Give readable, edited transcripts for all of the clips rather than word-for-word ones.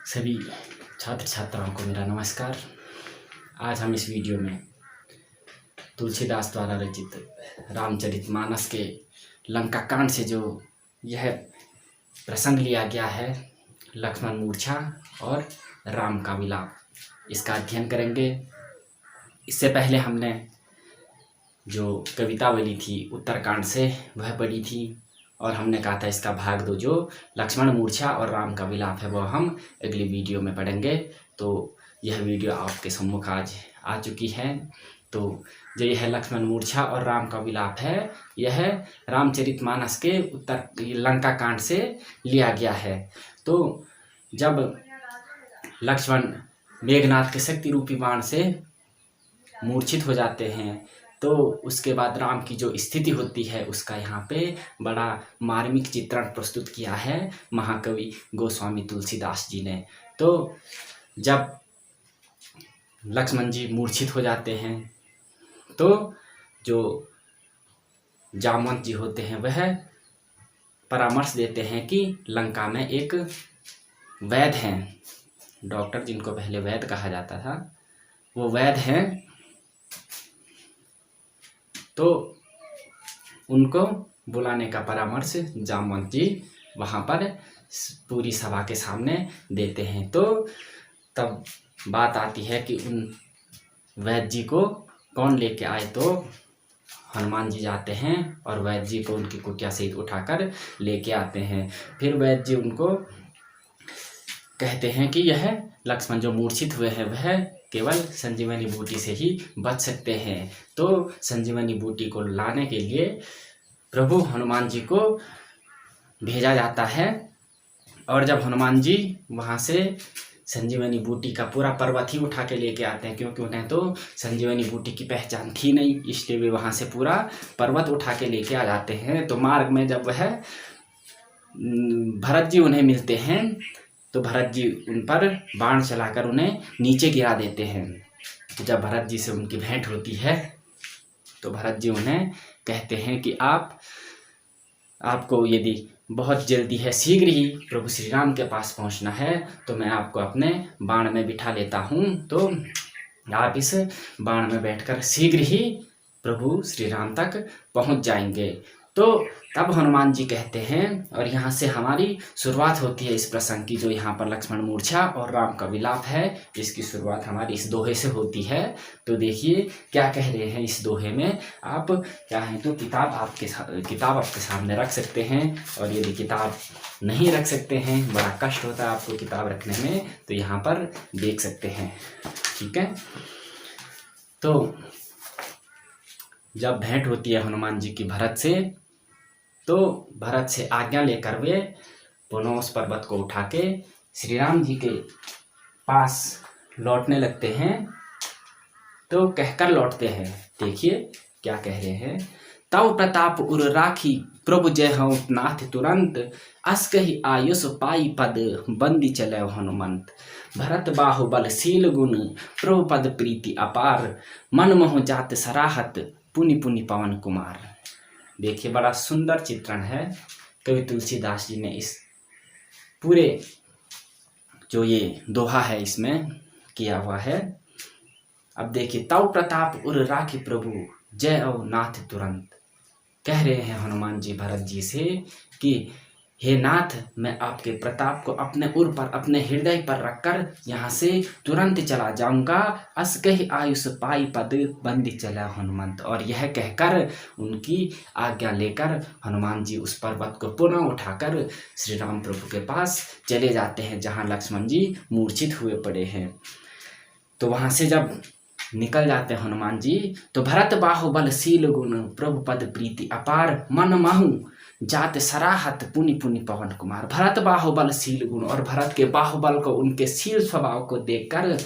सभी छात्र छात्राओं को मेरा नमस्कार। आज हम इस वीडियो में तुलसीदास द्वारा रचित रामचरितमानस के लंका कांड से जो यह प्रसंग लिया गया है, लक्ष्मण मूर्छा और राम का विलाप, इसका अध्ययन करेंगे। इससे पहले हमने जो कवितावली थी उत्तरकांड से वह पढ़ी थी और हमने कहा था इसका भाग 2 जो लक्ष्मण मूर्छा और राम का विलाप है वह हम अगली वीडियो में पढ़ेंगे। तो यह वीडियो आपके सम्मुख आज आ चुकी है। तो जो यह लक्ष्मण मूर्छा और राम का विलाप है, यह रामचरितमानस के उत्तर लंका कांड से लिया गया है। तो जब लक्ष्मण मेघनाथ के शक्ति रूपी बाण से मूर्छित हो जाते हैं तो उसके बाद राम की जो स्थिति होती है उसका यहाँ पे बड़ा मार्मिक चित्रण प्रस्तुत किया है महाकवि गोस्वामी तुलसीदास जी ने। तो जब लक्ष्मण जी मूर्छित हो जाते हैं तो जो जामवंत जी होते हैं वह परामर्श देते हैं कि लंका में एक वैद्य हैं, डॉक्टर जिनको पहले वैद्य कहा जाता था, वो वैद्य हैं, तो उनको बुलाने का परामर्श जामवंत जी वहाँ पर पूरी सभा के सामने देते हैं। तो तब बात आती है कि उन वैद्य जी को कौन लेके आए, तो हनुमान जी जाते हैं और वैद्य जी को उनकी कुटिया सहित उठाकर लेके आते हैं। फिर वैद्य जी उनको कहते हैं कि यह लक्ष्मण जो मूर्छित हुए हैं वह केवल संजीवनी बूटी से ही बच सकते हैं। तो संजीवनी बूटी को लाने के लिए प्रभु हनुमान जी को भेजा जाता है और जब हनुमान जी वहाँ से संजीवनी बूटी का पूरा पर्वत ही उठा के लेके आते हैं, क्योंकि उन्हें तो संजीवनी बूटी की पहचान थी नहीं, इसलिए वे वहाँ से पूरा पर्वत उठा के लेके आ जाते हैं। तो मार्ग में जब वह भरत जी उन्हें मिलते हैं तो भरत जी उन पर बाण चलाकर उन्हें नीचे गिरा देते हैं। जब भरत जी से उनकी भेंट होती है तो भरत जी उन्हें कहते हैं कि आपको यदि बहुत जल्दी है, शीघ्र ही प्रभु श्री राम के पास पहुंचना है, तो मैं आपको अपने बाण में बिठा लेता हूं, तो आप इस बाण में बैठकर शीघ्र ही प्रभु श्री राम तक पहुंच जाएंगे। तो तब हनुमान जी कहते हैं, और यहाँ से हमारी शुरुआत होती है इस प्रसंग की, जो यहाँ पर लक्ष्मण मूर्छा और राम का विलाप है, इसकी शुरुआत हमारी इस दोहे से होती है। तो देखिए क्या कह रहे हैं इस दोहे में। आप चाहें तो किताब आपके सामने रख सकते हैं, और यदि किताब नहीं रख सकते हैं, बड़ा कष्ट होता है आपको किताब रखने में, तो यहाँ पर देख सकते हैं। ठीक है। तो जब भेंट होती है हनुमान जी की भरत से, तो भरत से आज्ञा लेकर वे पुनः उस पर्वत को उठा के श्री राम जी के पास लौटने लगते हैं। तो कहकर लौटते हैं, देखिए क्या कह रहे हैं। तव प्रताप उर राखी प्रभु जय हूँ नाथ तुरंत, अस कही आयुष पाई पद बंदी चले हनुमंत। भरत बाहुबल शील गुण प्रभु पद प्रीति अपार, मन मोह जात सराहत पुनि पुनि पवन कुमार। देखिए बड़ा सुंदर चित्रण है कवि तुलसीदास जी ने इस पूरे जो ये दोहा है इसमें किया हुआ है। अब देखिए, तव प्रताप उर राखी प्रभु जय औ नाथ तुरंत, कह रहे हैं हनुमान जी भरत जी से कि हे नाथ, मैं आपके प्रताप को अपने उर पर, अपने हृदय पर रखकर यहाँ से तुरंत चला जाऊंगा। अस कही आयुष पाई पद बंदी चला हनुमंत। और यह कहकर उनकी आज्ञा लेकर हनुमान जी उस पर्वत को पुनः उठाकर श्री राम प्रभु के पास चले जाते हैं, जहाँ लक्ष्मण जी मूर्छित हुए पड़े हैं। तो वहाँ से जब निकल जाते हैं हनुमान जी, तो भरत बाहुबल शील गुण प्रभु पद प्रीति अपार, मन माहू जात सराहत पुनि पुनि पवन कुमार। भरत बाहुबल शील गुण, और भरत के बाहुबल को, उनके शील स्वभाव को देखकर,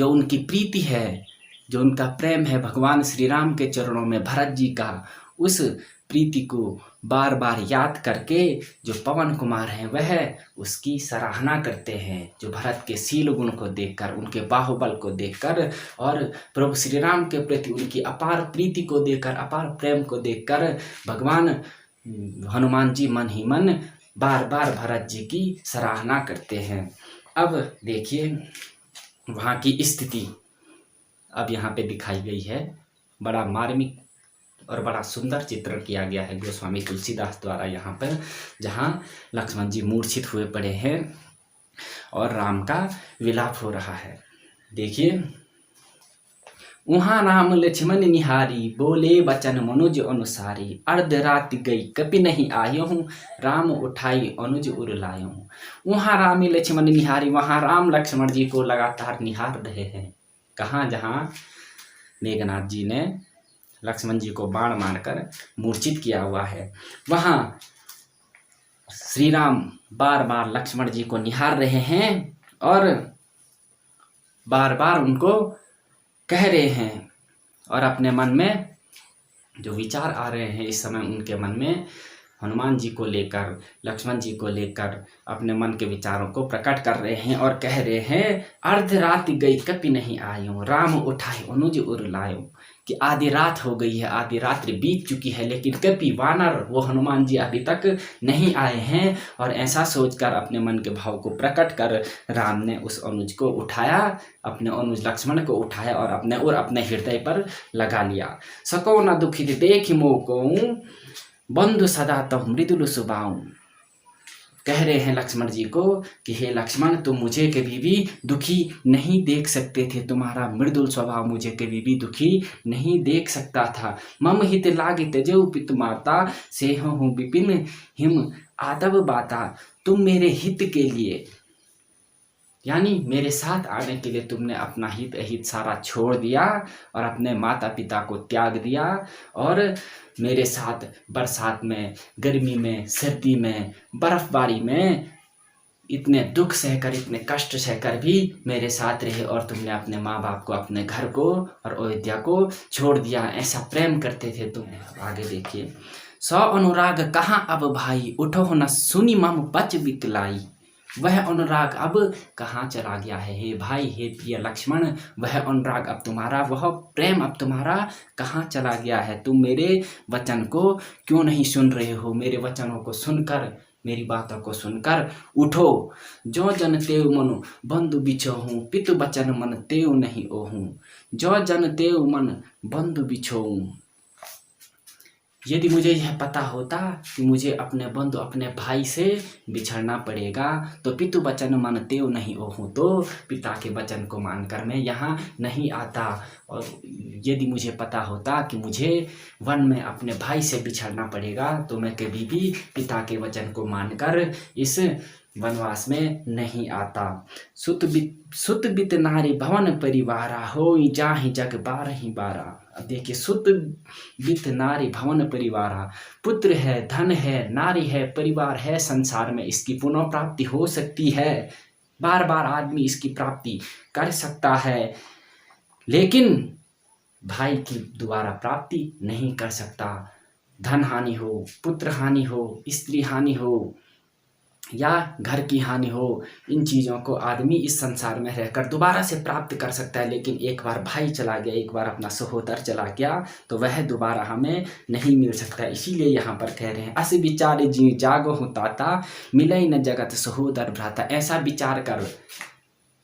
उनकी प्रीति है, जो उनका प्रेम है भगवान श्री राम के चरणों में भरत जी का, उस प्रीति को बार बार याद करके जो पवन कुमार हैं वह उसकी सराहना करते हैं। जो भरत के शील गुण को देखकर, उनके बाहुबल को देखकर और प्रभु श्री राम के प्रति उनकी अपार प्रीति को देखकर, अपार प्रेम को देखकर भगवान हनुमान जी मन ही मन बार बार भरत जी की सराहना करते हैं। अब देखिए वहाँ की स्थिति अब यहाँ पे दिखाई गई है। बड़ा मार्मिक और बड़ा सुंदर चित्रण किया गया है गोस्वामी तुलसीदास द्वारा यहाँ पर, जहाँ लक्ष्मण जी मूर्छित हुए पड़े हैं और राम का विलाप हो रहा है। देखिए, उहाँ राम लक्ष्मण निहारी, बोले बचन मनुज अनुसारी, अर्ध रात गई कपि नहीं आयो हूँ, राम उठाई अनुज उर लायो हूँ। उहाँ राम लक्ष्मण निहारी, वहाँ राम लक्ष्मण जी को लगातार निहार रहे हैं। कहाँ? जहाँ मेघनाथ जी ने लक्ष्मण जी को बाण मारकर मूर्छित किया हुआ है, वहाँ श्री राम बार बार लक्ष्मण जी को निहार रहे हैं और बार बार उनको कह रहे हैं, और अपने मन में जो विचार आ रहे हैं इस समय उनके मन में, हनुमान जी को लेकर, लक्ष्मण जी को लेकर अपने मन के विचारों को प्रकट कर रहे हैं और कह रहे हैं, अर्ध रात गई कपि नहीं आयो, राम उठाए अनुज उर लायो। कि आधी रात हो गई है, आधी रात्रि बीत चुकी है, लेकिन कपि वानर वो हनुमान जी अभी तक नहीं आए हैं। और ऐसा सोचकर अपने मन के भाव को प्रकट कर राम ने उस अनुज को उठाया, अपने अनुज लक्ष्मण को उठाया और अपने हृदय पर लगा लिया। सको न दुखित देखि मोको, बंधु सदा तब मृदुल सुभाऊ। कह रहे हैं लक्ष्मण जी को कि हे लक्ष्मण, तुम मुझे कभी भी दुखी नहीं देख सकते थे, तुम्हारा मृदुल स्वभाव मुझे कभी भी दुखी नहीं देख सकता था। मम हित लागित जो पितु माता, से हूँ विपिन हिम आदब बाता। तुम मेरे हित के लिए, यानी मेरे साथ आने के लिए तुमने अपना हित अहित सारा छोड़ दिया और अपने माता पिता को त्याग दिया, और मेरे साथ बरसात में, गर्मी में, सर्दी में, बर्फबारी में इतने दुख सहकर, इतने कष्ट सहकर भी मेरे साथ रहे, और तुमने अपने माँ बाप को, अपने घर को और अयोध्या को छोड़ दिया। ऐसा प्रेम करते थे तुम। आगे देखिए, सौ अनुराग कहाँ अब भाई, उठो न सुनी मम बच बिकलाई। वह अनुराग अब कहाँ चला गया है हे भाई, हे प्रिय लक्ष्मण, वह अनुराग अब तुम्हारा, वह प्रेम अब तुम्हारा कहाँ चला गया है। तुम मेरे वचन को क्यों नहीं सुन रहे हो? मेरे वचनों को सुनकर, मेरी बातों को सुनकर उठो। जो जन तेव मनु बंधु बिछो हूँ, पितु बचन मन तेव नहीं ओहूँ। जो जन तेव मन बंधु बिछो हूँ। यदि मुझे यह पता होता कि मुझे अपने बंधु, अपने भाई से बिछड़ना पड़ेगा, तो पितु वचन मन तेव नहीं ओहूँ, तो पिता के वचन को मानकर मैं यहाँ नहीं आता। और यदि मुझे पता होता कि मुझे वन में अपने भाई से बिछड़ना पड़ेगा, तो मैं कभी भी पिता के वचन को मानकर इस वनवास में नहीं आता। सुत बित नारी भवन परिवारा, होई जाहि जग बारहि बारा। अब देखिए, सुत बित नारी भवन परिवारा, पुत्र है, धन है, नारी है, परिवार है संसार में, इसकी पुनः प्राप्ति हो सकती है। बार बार आदमी इसकी प्राप्ति कर सकता है, लेकिन भाई की दोबारा प्राप्ति नहीं कर सकता। धन हानि हो, पुत्र हानि हो, स्त्री हानि हो या घर की हानि हो, इन चीज़ों को आदमी इस संसार में रहकर दोबारा से प्राप्त कर सकता है, लेकिन एक बार भाई चला गया, एक बार अपना सहोदर चला गया, तो वह दोबारा हमें नहीं मिल सकता। इसीलिए यहाँ पर कह रहे हैं, अस विचारे जी जागो हूँ ताता, मिले न जगत सहोदर भ्राता। ऐसा विचार कर,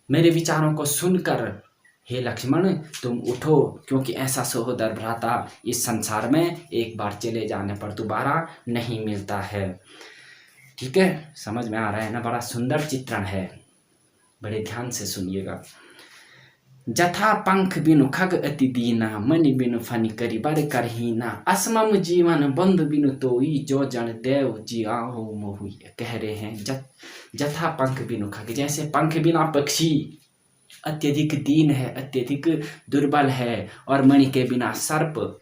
मेरे विचारों को सुनकर हे लक्ष्मण तुम उठो, क्योंकि ऐसा सहोदर भ्राता इस संसार में एक बार चले जाने पर दोबारा नहीं मिलता है। ठीक है, समझ में आ रहा है ना? बड़ा सुंदर चित्रण है, बड़े ध्यान से सुनिएगा। जथा पंख बिनु खग अति दीना, मणि बिनु फनि करी बर करहीना। असमम जीवन बंधु बिनु तोई, जो जन देव जियाओ मोहुई। कह रहे हैं जथा पंख बिनु खग, जैसे पंख बिना पक्षी अत्यधिक दीन है, अत्यधिक दुर्बल है, और मणि के बिना सर्प,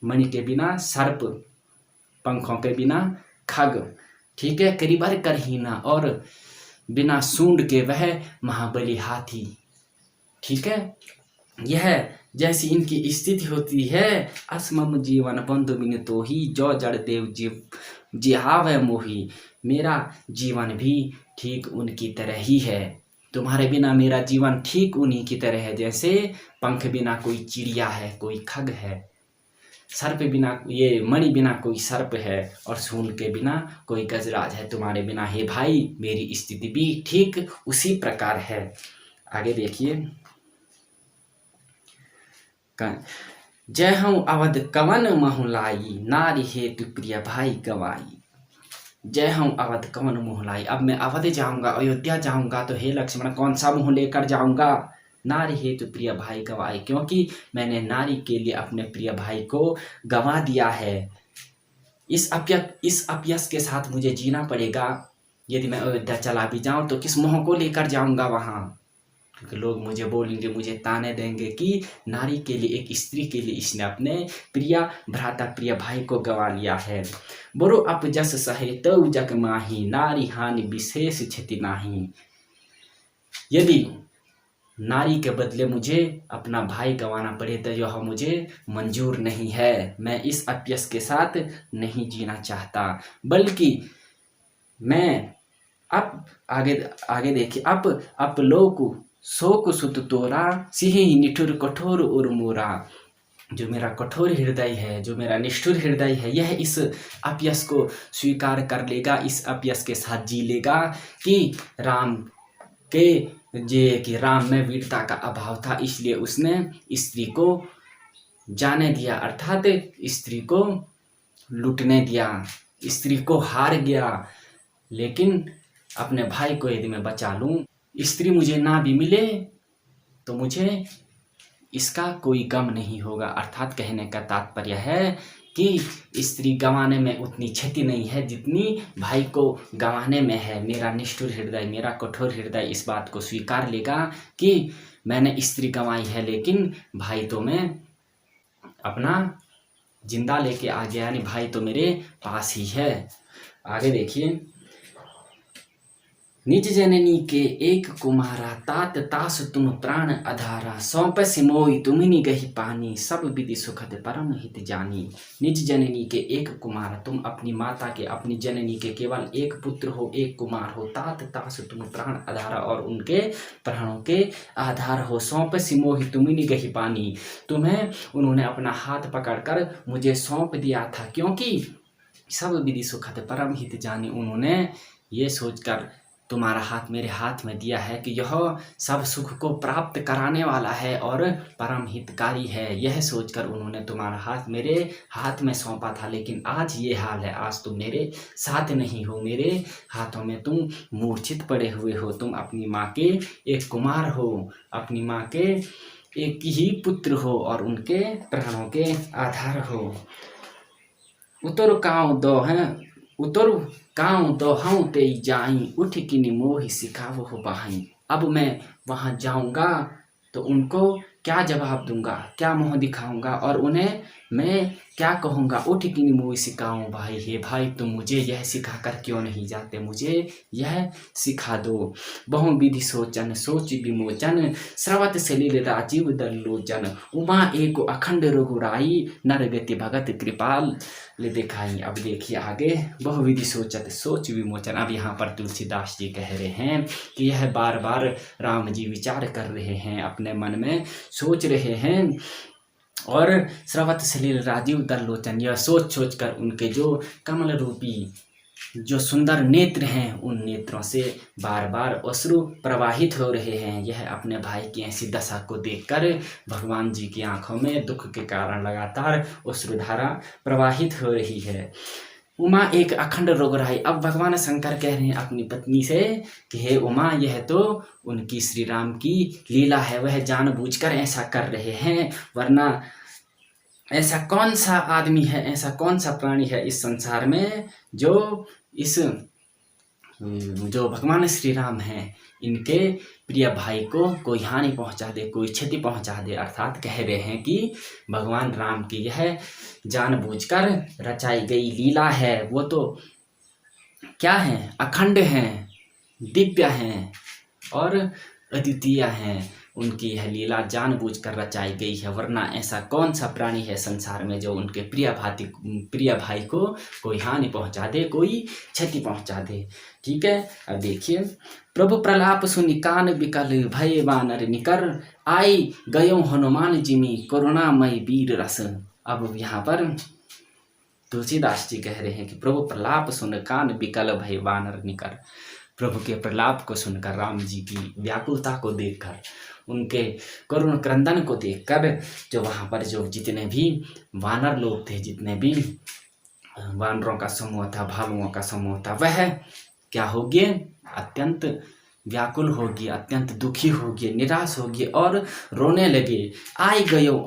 मणि के बिना सर्प, पंखों के बिना खग, ठीक है, करीबर करहीना, और बिना सूंड के वह महाबली हाथी। ठीक है, यह जैसी इनकी स्थिति होती है, असमम जीवन बंधु बिनु तोही, जो जड़ देव जीव जिहावै मोही। मेरा जीवन भी ठीक उनकी तरह ही है, तुम्हारे बिना मेरा जीवन ठीक उन्हीं की तरह है, जैसे पंख बिना कोई चिड़िया है, कोई खग है। सर्प बिना ये मणि बिना कोई सर्प है और सूंड के बिना कोई गजराज है। तुम्हारे बिना हे भाई मेरी स्थिति भी ठीक उसी प्रकार है। आगे देखिए, जय हूँ अवध कवन महुलाई, नारी हेतु प्रिय भाई गवाई। जय हूँ अवध कवन मोहलाई, अब मैं अवध जाऊंगा, अयोध्या जाऊंगा तो हे लक्ष्मण कौन सा मुँह लेकर जाऊंगा। नारी हेतु प्रिय भाई गवाई, क्योंकि मैंने नारी के लिए अपने प्रिय भाई को गंवा दिया है। इस अपयश के साथ मुझे जीना पड़ेगा। यदि मैं अयोध्या चला भी जाऊं तो किस मुँह को लेकर जाऊंगा वहां, क्योंकि लोग मुझे बोलेंगे, मुझे ताने देंगे कि नारी के लिए, एक स्त्री के लिए इसने अपने प्रिय भ्राता प्रिय भाई को गंवा लिया है। बरो अपजस सहे तो जग माही, नारी हानि विशेष क्षति नाही। यदि नारी के बदले मुझे अपना भाई गंवाना पड़े तो यह मुझे मंजूर नहीं है। मैं इस अपयश के साथ नहीं जीना चाहता, बल्कि मैं अब आगे देखिए, अप लोक शोक सुत तोरा, सिंह निठुर कठोर उर मोरा। जो मेरा कठोर हृदय है, जो मेरा निष्ठुर हृदय है, यह इस अपयश को स्वीकार कर लेगा, इस अपयश के साथ जी लेगा कि राम में वीरता का अभाव था, इसलिए उसने स्त्री को जाने दिया, अर्थात स्त्री को लूटने दिया, स्त्री को हार गया। लेकिन अपने भाई को यदि मैं बचा लूं, स्त्री मुझे ना भी मिले तो मुझे इसका कोई गम नहीं होगा। अर्थात कहने का तात्पर्य है कि स्त्री गंवाने में उतनी क्षति नहीं है जितनी भाई को गंवाने में है। मेरा निष्ठुर हृदय, मेरा कठोर हृदय इस बात को स्वीकार लेगा कि मैंने स्त्री गंवाई है, लेकिन भाई तो मैं अपना जिंदा लेके आ गया, यानी भाई तो मेरे पास ही है। आगे देखिए, निज जननी के एक कुमारा, तात तास तुम प्राण अधारा, सौंपे सिमोई तुमिनि गही पानी, सब विधि सुखद परम हित जानी। निज जननी के एक कुमार, तुम अपनी माता के, अपनी जननी के केवल एक पुत्र हो, एक कुमार हो। तात तास तुम प्राण अधारा, और उनके प्राणों के आधार हो। सौंपे सिमोहि तुमिनि गही पानी, तुम्हें उन्होंने अपना हाथ पकड़कर मुझे सौंप दिया था, क्योंकि सब विधि सुखद परम हित जानी। उन्होंने ये सोचकर तुम्हारा हाथ मेरे हाथ में दिया है कि यह सब सुख को प्राप्त कराने वाला है और परम हितकारी है, यह सोचकर उन्होंने तुम्हारा हाथ मेरे हाथ में सौंपा था। लेकिन आज ये हाल है, आज तुम मेरे साथ नहीं हो, मेरे हाथों में तुम मूर्छित पड़े हुए हो। तुम अपनी माँ के एक कुमार हो, अपनी माँ के एक ही पुत्र हो और उनके प्राणों के आधार हो। उतर काँव दो हैं, उतर काँव दो हूँ ते जाई, उठ किनी मोहि सिखावो हो बाही। अब मैं वहाँ जाऊँगा तो उनको क्या जवाब दूंगा, क्या मुँह दिखाऊंगा, और उन्हें मैं क्या कहूँगा, उठ किनी मोहि सिखाऊँ भाई। हे भाई, तुम मुझे यह सिखाकर क्यों नहीं जाते, मुझे यह सिखा दो। बहु विधि सोचन सोच विमोचन, स्रवत सलिल राजीव दल्लोचन, उमा एक अखंड रघुराई, नर गति भगत कृपाल ले दिखाई। अब देखिए आगे, बहुविधि सोचत सोच विमोचन। अब यहाँ पर तुलसीदास जी कह रहे हैं कि यह बार बार राम जी विचार कर रहे हैं, अपने मन में सोच रहे हैं, और स्रवत सलिल राजीव दल्लोचन, यह सोच सोच कर उनके जो कमल रूपी जो सुंदर नेत्र हैं, उन नेत्रों से बार बार अश्रु प्रवाहित हो रहे हैं। यह अपने भाई की ऐसी दशा को देखकर भगवान जी की आंखों में दुख के कारण लगातार अश्रुधारा प्रवाहित हो रही है। उमा एक अखंड रघुराई। अब भगवान शंकर कह रहे हैं अपनी पत्नी से कि हे उमा, यह तो उनकी श्री राम की लीला है, वह जानबूझकर ऐसा कर रहे हैं, वरना ऐसा कौन सा आदमी है, ऐसा कौन सा प्राणी है इस संसार में जो भगवान श्री राम हैं, इनके प्रिय भाई को कोई हानि पहुंचा दे, कोई क्षति पहुंचा दे। अर्थात कह रहे हैं कि भगवान राम की यह जानबूझकर रचाई गई लीला है, वो तो क्या है, अखंड हैं, दिव्य हैं और अद्वितीय हैं। उनकी यह लीला जानबूझकर रचाई गई है, वरना ऐसा कौन सा प्राणी है संसार में जो उनके प्रिय भाई को कोई हानि पहुंचा दे, कोई क्षति पहुंचा दे। ठीक है, अब देखिए, प्रभु प्रलाप सुनि कान विकल, भय वानर निकर, आई गयो हनुमान जिमी, करुणामय वीर रस। अब यहाँ पर तुलसीदास जी कह रहे हैं कि प्रभु प्रलाप सुन कान बिकल भय वानर निकर। प्रभु के प्रलाप को सुनकर, राम जी की व्याकुलता को देखकर, उनके करुण क्रंदन को देखकर जो वहाँ पर जो जितने भी वानर लोग थे, जितने भी वानरों का समूह था, भालुओं का समूह था, वह क्या हो गए? अत्यंत व्याकुल हो गए, अत्यंत दुखी हो गए, निराश हो गए और रोने लगे। आई गयो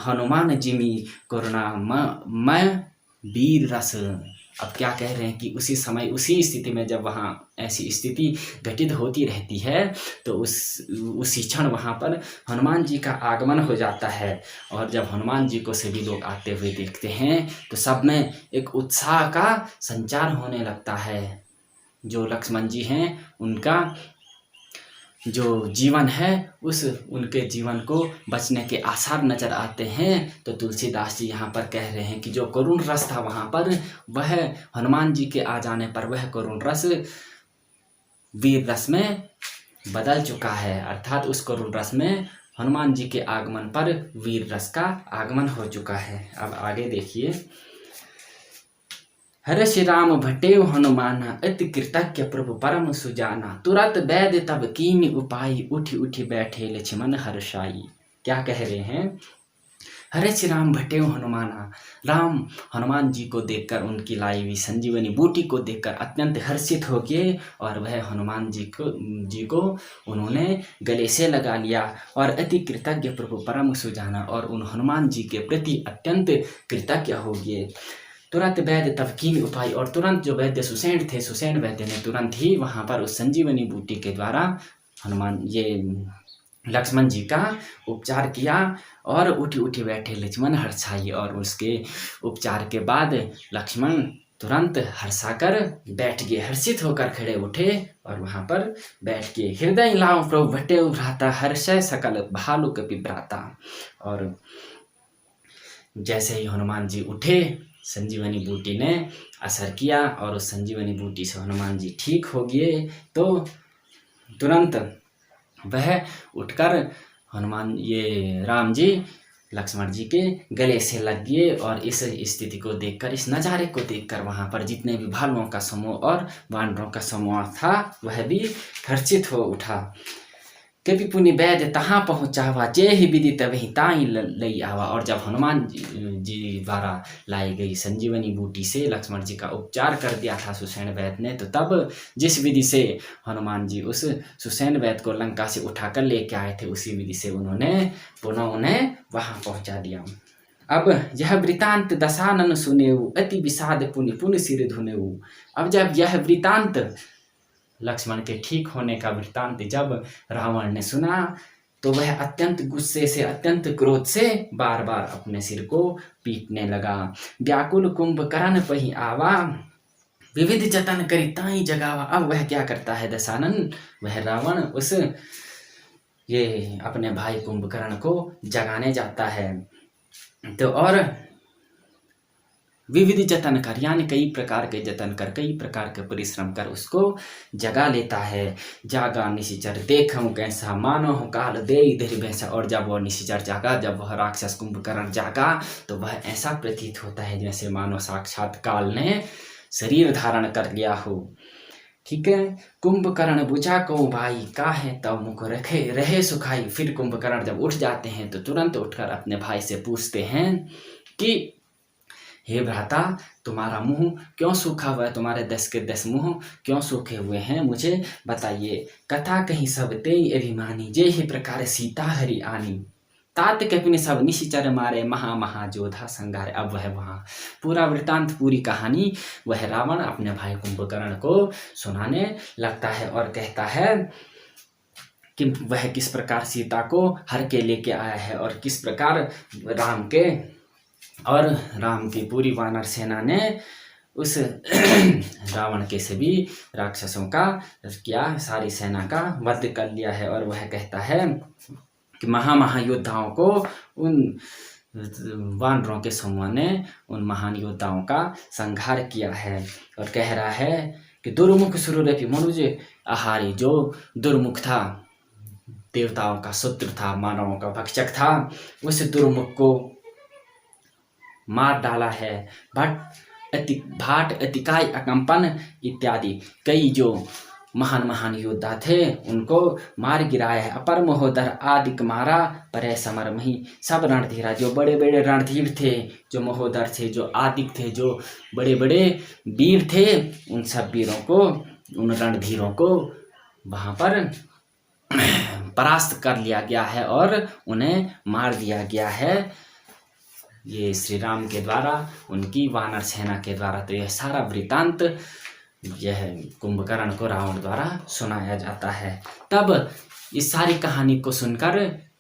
हनुमान जिमी करुणा मैं वीर रस। अब क्या कह रहे हैं कि उसी समय, उसी स्थिति में जब वहाँ ऐसी स्थिति घटित होती रहती है तो उसी क्षण वहाँ पर हनुमान जी का आगमन हो जाता है। और जब हनुमान जी को सभी लोग आते हुए देखते हैं तो सब में एक उत्साह का संचार होने लगता है। जो लक्ष्मण जी हैं उनका जो जीवन है उनके जीवन को बचने के आसार नजर आते हैं। तो तुलसीदास जी यहाँ पर कह रहे हैं कि जो करुण रस था वहाँ पर, वह हनुमान जी के आ जाने पर वह करुण रस वीर रस में बदल चुका है। अर्थात उस करुण रस में हनुमान जी के आगमन पर वीर रस का आगमन हो चुका है। अब आगे देखिए, हरे श्री राम भटेव हनुमाना अति कृतज्ञ प्रभु परम सुजाना। तुरत वैद्य तब कीन्ह उपाय उठी उठी बैठे लक्ष्मण हर्षाई। क्या कह रहे हैं? हरे श्री राम भटेव हनुमाना, राम हनुमान जी को देखकर, उनकी लाई हुई संजीवनी बूटी को देखकर अत्यंत हर्षित हो गए और वह हनुमान जी को उन्होंने गले से लगा लिया और अति कृतज्ञ प्रभु परम सुजाना, और उन हनुमान जी के प्रति अत्यंत कृतज्ञ हो गए। तुरंत वैद्य तब कीन्ह उपाय, और तुरंत जो वैद्य सुषेण थे, सुषेण वैद्य ने तुरंत ही वहाँ पर उस संजीवनी बूटी के द्वारा लक्ष्मण जी का उपचार किया और उठी उठी बैठे लक्ष्मण हर्षाई। और उसके उपचार के बाद लक्ष्मण तुरंत हर्षाकर बैठ गए, हर्षित होकर खड़े उठे और वहाँ पर बैठ गए। हृदय लाओ प्रभु भटेउ भ्राता, हर्षय सकल भालु कपि भ्राता। और जैसे ही हनुमान जी उठे, संजीवनी बूटी ने असर किया और उस संजीवनी बूटी से हनुमान जी ठीक हो गए। तो तुरंत वह उठकर राम जी लक्ष्मण जी के गले से लग गए और इस स्थिति को देखकर, इस नज़ारे को देखकर वहाँ पर जितने भी भालुओं का समूह और वानरों का समूह था वह भी हर्षित हो उठा। कपि पुनि वैद्य तहाँ पहुँचावा, जे ही विधि तबहि ताहि लई आवा। और जब हनुमान जी द्वारा लाई गई संजीवनी बूटी से लक्ष्मण जी का उपचार कर दिया था सुषेण वैद्य ने, तो तब जिस विधि से हनुमान जी उस सुषेण वैद्य को लंका से उठाकर लेके आए थे, उसी विधि से उन्होंने पुनः उन्हें वहाँ पहुँचा दिया। अब यह वृतांत दशानन सुनेऊ, अति विषाद पुनि पुनि सिर धुनेऊ। अब जब यह वृतांत, लक्ष्मण के ठीक होने का वृत्तांत जब रावण ने सुना तो वह अत्यंत गुस्से से, अत्यंत क्रोध से बार बार अपने सिर को पीटने लगा। व्याकुल कुंभकर्ण पही आवा, विविध जतन करी ताई जगावा। अब वह क्या करता है दशानन, वह रावण ये अपने भाई कुंभकर्ण को जगाने जाता है। तो और विविध जतन कर, यानी कई प्रकार के जतन कर, कई प्रकार के परिश्रम कर उसको जगा लेता है। जागा निशिचर देखऊं कैसा, मानो हो काल दे इधर भैंसा। और जब वह निशिचर जागा, जब वह राक्षस कुंभकर्ण जागा, तो वह ऐसा प्रतीत होता है जैसे मानो साक्षात काल ने शरीर धारण कर लिया हो। ठीक है। कुंभकर्ण बुझा को भाई, का है तब मुख रहे सुखाई। फिर कुंभकर्ण जब उठ जाते हैं तो तुरंत उठकर अपने भाई से पूछते हैं कि हे भ्राता, तुम्हारा मुंह क्यों सूखा हुआ है, तुम्हारे 10 के 10 मुंह क्यों सूखे हुए हैं, मुझे बताइए। कथा कहीं सब तेई अभिमानी, जे ही प्रकार सीता हरि आनी। तात कपिन सब निशिचर मारे, महा जोधा संगारे। अब वह वहाँ पूरा वृत्तांत, पूरी कहानी वह रावण अपने भाई कुंभकर्ण को सुनाने लगता है और कहता है कि वह किस प्रकार सीता को हर के लेके आया है और किस प्रकार राम की पूरी वानर सेना ने उस रावण के सभी राक्षसों का सारी सेना का वध कर लिया है। और वह कहता है कि महायोद्धाओं को, उन वानरों के समूह ने उन महान योद्धाओं का संहार किया है। और कह रहा है कि दुर्मुख सुररूपी मनुज आहारी, जो दुर्मुख था, देवताओं का शत्रु था, मानवों का भक्षक था, उस दुर्मुख को मार डाला है। भाट अतिकाय अकंपन इत्यादि कई जो महान योद्धा थे उनको मार गिराया है। अपर महोदर आदिक मारा परे समर मही। सब रणधीरा जो बड़े बड़े रणधीर थे, जो महोदर थे, जो आदिक थे, जो बड़े बड़े वीर थे, उन सब वीरों को, उन रणधीरों को वहाँ पर परास्त कर लिया गया है और उन्हें मार दिया गया है, ये श्री राम के द्वारा, उनकी वानर सेना के द्वारा। तो यह सारा वृतांत यह कुंभकर्ण को रावण द्वारा सुनाया जाता है। तब इस सारी कहानी को सुनकर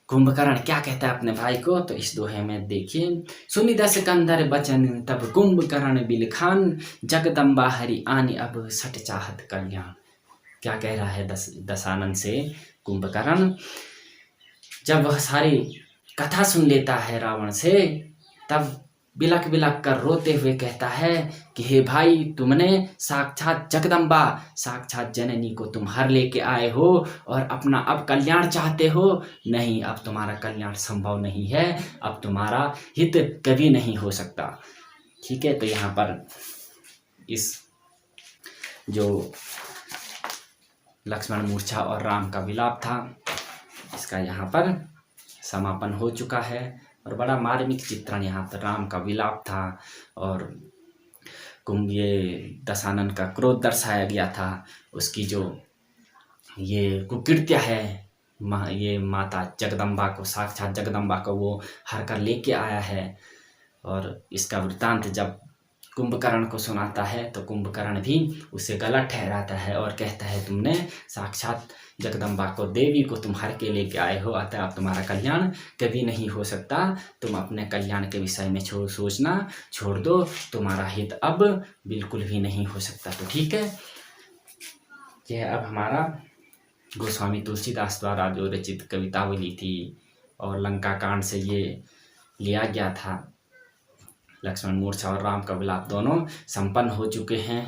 कुंभकर्ण क्या कहता है अपने भाई को, तो इस दोहे में देखिए। सुनि दस कंधर बचन तब कुंभकर्ण बिलखान, जगदम्बा हरि आनी अब सट चाहत कल्याण। क्या कह रहा है दशानन से कुंभकर्ण? जब वह सारी कथा सुन लेता है रावण से, तब बिलक बिलक कर रोते हुए कहता है कि हे भाई, तुमने साक्षात जगदम्बा, साक्षात जननी को तुम हर लेके आए हो और अपना अब कल्याण चाहते हो। नहीं, अब तुम्हारा कल्याण संभव नहीं है, अब तुम्हारा हित कभी नहीं हो सकता। ठीक है, तो यहाँ पर इस जो लक्ष्मण मूर्छा और राम का विलाप था, इसका यहाँ पर समापन हो चुका है। और बड़ा मार्मिक चित्रण यहाँ पर राम का विलाप था और ये दशानन का क्रोध दर्शाया गया था। उसकी जो ये कुकृत्य है, ये माता जगदम्बा को, साक्षात जगदम्बा को वो हर कर लेके आया है। और इसका वृत्तांत जब कुंभकर्ण को सुनाता है तो कुंभकर्ण भी उसे गलत ठहराता है और कहता है तुमने साक्षात जगदम्बा को, देवी को तुम हर के लेके आए हो, अतः अब तुम्हारा कल्याण कभी नहीं हो सकता। तुम अपने कल्याण के विषय में सोचना छोड़ दो, तुम्हारा हित अब बिल्कुल भी नहीं हो सकता। तो ठीक है, यह अब हमारा गोस्वामी तुलसीदास द्वारा जो रचित कवितावली थी और लंका कांड से ये लिया गया था। लक्ष्मण मूर्छा और राम का विलाप दोनों संपन्न हो चुके हैं।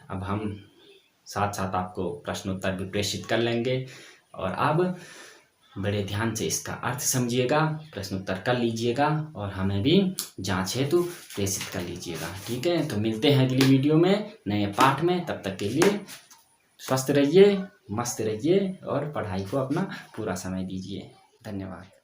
अब हम साथ साथ आपको प्रश्नोत्तर भी प्रेषित कर लेंगे और आप बड़े ध्यान से इसका अर्थ समझिएगा, प्रश्नोत्तर कर लीजिएगा और हमें भी जांच हेतु प्रेषित कर लीजिएगा। ठीक है, तो मिलते हैं अगली वीडियो में नए पाठ में। तब तक के लिए स्वस्थ रहिए, मस्त रहिए और पढ़ाई को अपना पूरा समय दीजिए। धन्यवाद।